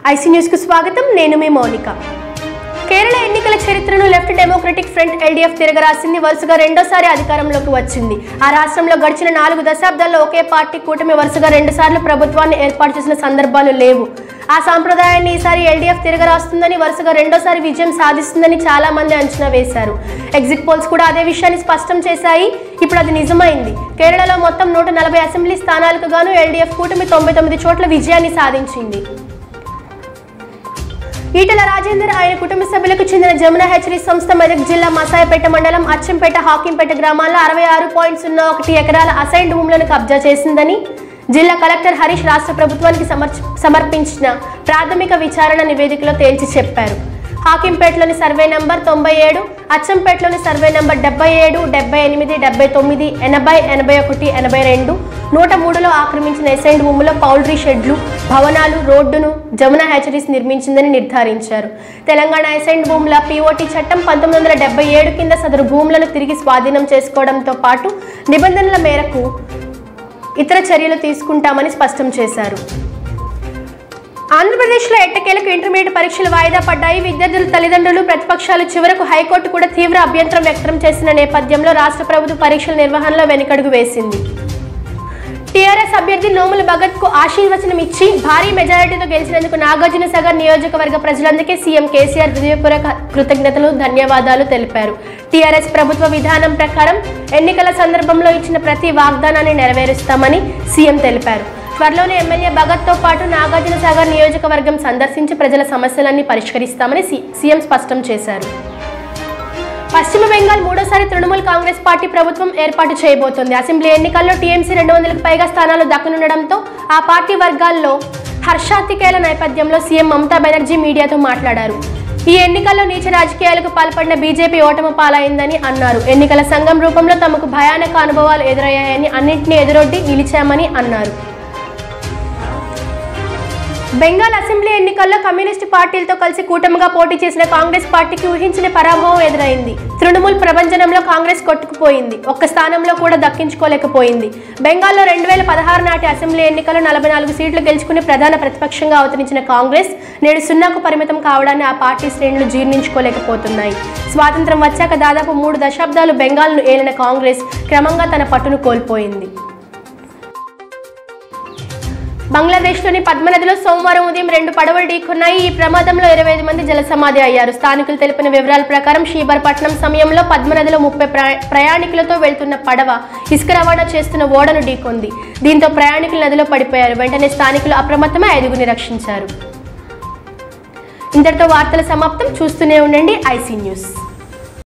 IC news కు స్వాగతం. నేను మీ మౌనిక. కేరళ ఎన్నికల చరిత్రను లెఫ్ట్ డెమోక్రటిక్ ఫ్రంట్ ఎల్డీఎఫ్ తిరగరాసింది. వరుసగా రెండోసారి అధికారంలోకి వచ్చింది. ఆ రాష్ట్రంలో గడిచిన 4 దశాబ్దాల్లో ఒకే పార్టీ కూటమి వరుసగా 2 సార్లు ప్రభుత్వాన్ని ఏర్పాటు చేసిన సందర్భాలు లేవు. ఆ సాంప్రదాయాన్ని ఈసారి ఎల్డీఎఫ్ తిరగరాస్తుందని, వరుసగా రెండోసారి విజయం సాధిస్తుందని చాలా మంది అంచనా వేశారు. ఎగ్జిట్ పోల్స్ కూడా అదే విషయాన్ని స్పష్టం చేశాయి. ఇప్పుడు అది నిజమైంది. కేరళలో మొత్తం 140 అసెంబ్లీ స్థానాలకు గాను ఎల్డీఎఫ్ కూటమి 99 చోట్ల విజయాన్ని సాధించింది. ఈటల రాజేందర్ ఆయన కుటుంబ సభ్యులకు చెందిన జమునా హెచ్చరీ సంస్థ మెదక్ జిల్లా మసాయపేట మండలం అచ్చంపేట హాకింపేట గ్రామాల్లో 66.01 ఎకరాల అసైన్డ్ భూములను కబ్జా చేసిందని జిల్లా కలెక్టర్ హరీష్ రాష్ట్ర ప్రభుత్వానికి సమర్పించిన ప్రాథమిక విచారణ నివేదికలో తేల్చి చెప్పారు. హాకింపేటలోని సర్వే నంబర్ 97, అచ్చంపేటలోని సర్వే నంబర్ 77, 78, 79, 80, 81, 82, 103లో ఆక్రమించిన ఎసైన్డ్ భూముల్లో పౌల్ట్రీ షెడ్లు, భవనాలు, రోడ్డును జమునా హ్యాచరీస్ నిర్మించిందని నిర్ధారించారు. తెలంగాణ ఎసైన్డ్ భూముల పీఓటీ చట్టం 1977 కింద సదరు భూములను తిరిగి స్వాధీనం చేసుకోవడంతో పాటు నిబంధనల మేరకు ఇతర చర్యలు తీసుకుంటామని స్పష్టం చేశారు. ఆంధ్రప్రదేశ్లో ఎట్టకేలకు ఇంటర్మీడియట్ పరీక్షలు వాయిదా పడ్డాయి. విద్యార్థుల తల్లిదండ్రులు, ప్రతిపక్షాలు చివరకు హైకోర్టు కూడా తీవ్ర అభ్యంతరం వ్యక్తం చేసిన నేపథ్యంలో రాష్ట్ర ప్రభుత్వ పరీక్షల నిర్వహణలో వెనుకడుగు వేసింది. టీఆర్ఎస్ అభ్యర్థి నోముల భగత్కు ఆశీర్వచనం ఇచ్చి భారీ మెజారిటీతో గెలిచినందుకు నాగార్జునసాగర్ నియోజకవర్గ ప్రజలందరికీ సీఎం కేసీఆర్ హృదయపూర్వక కృతజ్ఞతలు, ధన్యవాదాలు తెలిపారు. టీఆర్ఎస్ ప్రభుత్వ విధానం ప్రకారం ఎన్నికల సందర్భంలో ఇచ్చిన ప్రతి వాగ్దానాన్ని నెరవేరుస్తామని సీఎం తెలిపారు. త్వరలోనే ఎమ్మెల్యే భగత్తో పాటు నాగార్జునసాగర్ నియోజకవర్గం సందర్శించి ప్రజల సమస్యలన్నీ పరిష్కరిస్తామని సీఎం స్పష్టం చేశారు. పశ్చిమ బెంగాల్ 3వసారి తృణమూల్ కాంగ్రెస్ పార్టీ ప్రభుత్వం ఏర్పాటు చేయబోతోంది. అసెంబ్లీ ఎన్నికల్లో టీఎంసీ 200కు పైగా స్థానాలు దక్కనుండడంతో ఆ పార్టీ వర్గాల్లో హర్షాతికేల నేపథ్యంలో సీఎం మమతా బెనర్జీ మీడియాతో మాట్లాడారు. ఈ ఎన్నికల్లో నీచ రాజకీయాలకు పాల్పడిన బీజేపీ ఓటమి పాలైందని అన్నారు. ఎన్నికల సంఘం రూపంలో తమకు భయానక అనుభవాలు ఎదురయ్యాయని, అన్నింటినీ ఎదురొడ్డి నిలిచామని అన్నారు. బెంగాల్ అసెంబ్లీ ఎన్నికల్లో కమ్యూనిస్టు పార్టీలతో కలిసి కూటమిగా పోటీ చేసిన కాంగ్రెస్ పార్టీకి ఊహించిన పరాభవం ఎదురైంది. తృణమూల్ ప్రభంజనంలో కాంగ్రెస్ కొట్టుకుపోయింది. ఒక్క స్థానంలో కూడా దక్కించుకోలేకపోయింది. బెంగాల్లో 2016 నాటి అసెంబ్లీ ఎన్నికల్లో 44 సీట్లు గెలుచుకుని ప్రధాన ప్రతిపక్షంగా అవతరించిన కాంగ్రెస్ నేడు 0కు పరిమితం కావడాన్ని ఆ పార్టీ శ్రేణులు జీర్ణించుకోలేకపోతున్నాయి. స్వాతంత్రం వచ్చాక దాదాపు 3 దశాబ్దాలు బెంగాల్ను ఏలిన కాంగ్రెస్ క్రమంగా తన పట్టును కోల్పోయింది. బంగ్లాదేశ్లోని పద్మ నదిలో సోమవారం ఉదయం 2 పడవలు ఢీకొన్నాయి. ఈ ప్రమాదంలో 25 మంది జలసమాధి అయ్యారు. స్థానికులు తెలిపిన వివరాల ప్రకారం షీబర్పట్నం సమయంలో పద్మ నదిలో 30 ప్రయాణికులతో వెళ్తున్న పడవ ఇసుక రవాణా చేస్తున్న ఓడను ఢీకొంది. దీంతో ప్రయాణికులు నదిలో పడిపోయారు. వెంటనే స్థానికులు అప్రమత్తమై 5గురిని రక్షించారు. ఇంతటితో వార్తల సమాప్తం. చూస్తూనే ఉండండి ఐసీ న్యూస్.